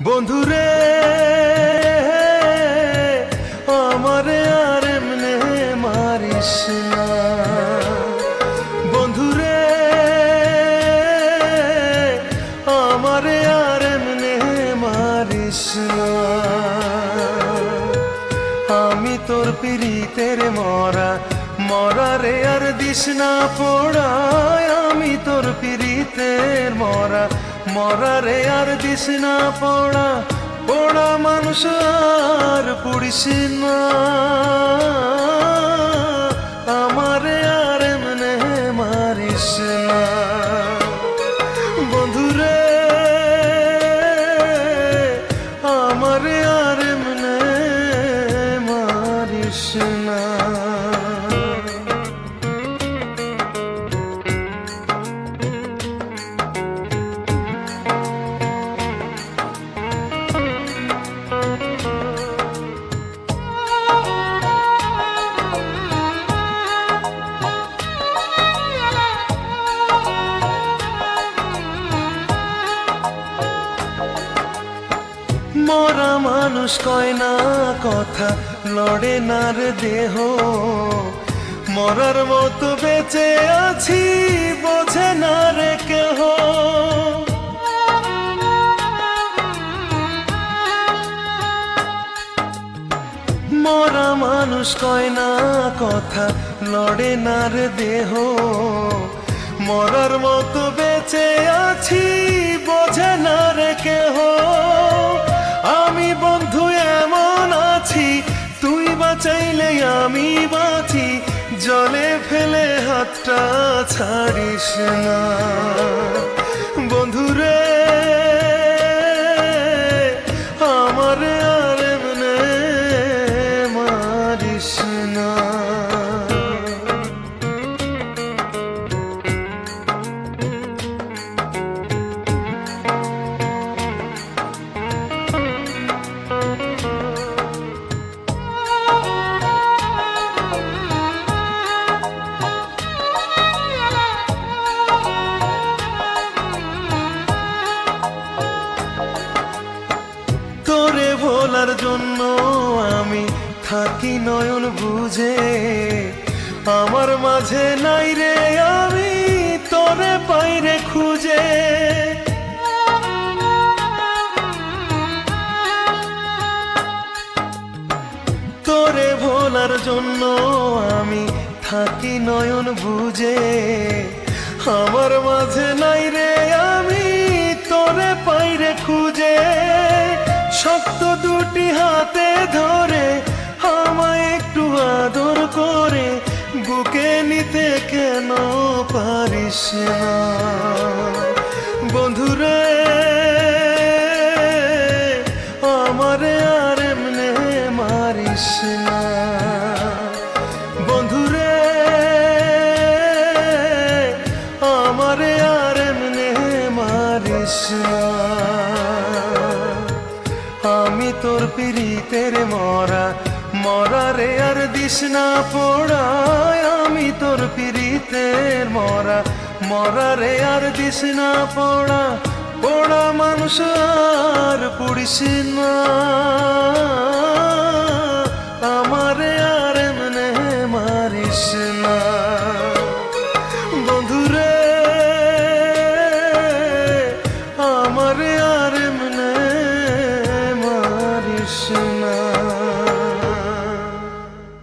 বন্ধুরে আমারে আর এমনে মারিস না, বন্ধুরে আমারে আর এমনে মারিস না। আমি তোর পিরিতের মরা, মরারে আর দিস না পোড়া। আমি তোর পিরিতের মরা, মরারে আর দিস না পোড়া। পোড়া মানুষ আর পুড়িস না, আমারে আর এমনে মারিস না। বন্ধুরে আমারে আর এমনে মারিস না। মরা মানুষ কয় না কথা, লড়ে না রে দেহ। মরার মতো বেঁচে আছি, বোঝে না রে কেহ। মরা মানুষ কয় না কথা, লড়ে না রে দেহ। মরার মতো বেঁচে আছি, বোঝে না রে কেহ। আমি বন্ধু এমন আছি, তুই বাঁচাইলে আমি বাঁচি। জলে ফেলে হাতটা ছাড়িস না, বন্ধুরে আমারে আর এমনে মারিস না। তোরে ভোলার জন্য আমি থাকি নয়ন বুঝে। আমার মাঝে নাই রে আমি তোরে পাইরে খুঁজে। তোরে ভোলার জন্য আমি থাকি নয়ন বুঝে। আমার মাঝে নাই রে আমি তোরে পাইরে খুঁজে। শক্ত দুটি হাতে ধরে আমায় একটু আদর করে, বুকে নিতে কেন পারিস না, বন্ধুরে আমারে আর এমনে মারিস না। বন্ধুরে আমারে আর এমনে মারিস না। আমি তোর পিরিতের মরা, মরারে আর দিস না পোড়া। আমি তোর পিরিতের মরা, মরারে আর দিস না পোড়া। পোড়া মানুষ আর পুড়িস না, আমারে আর এমনে মারিস না। বন্ধুরে আমারে আর এমনে মারিস না।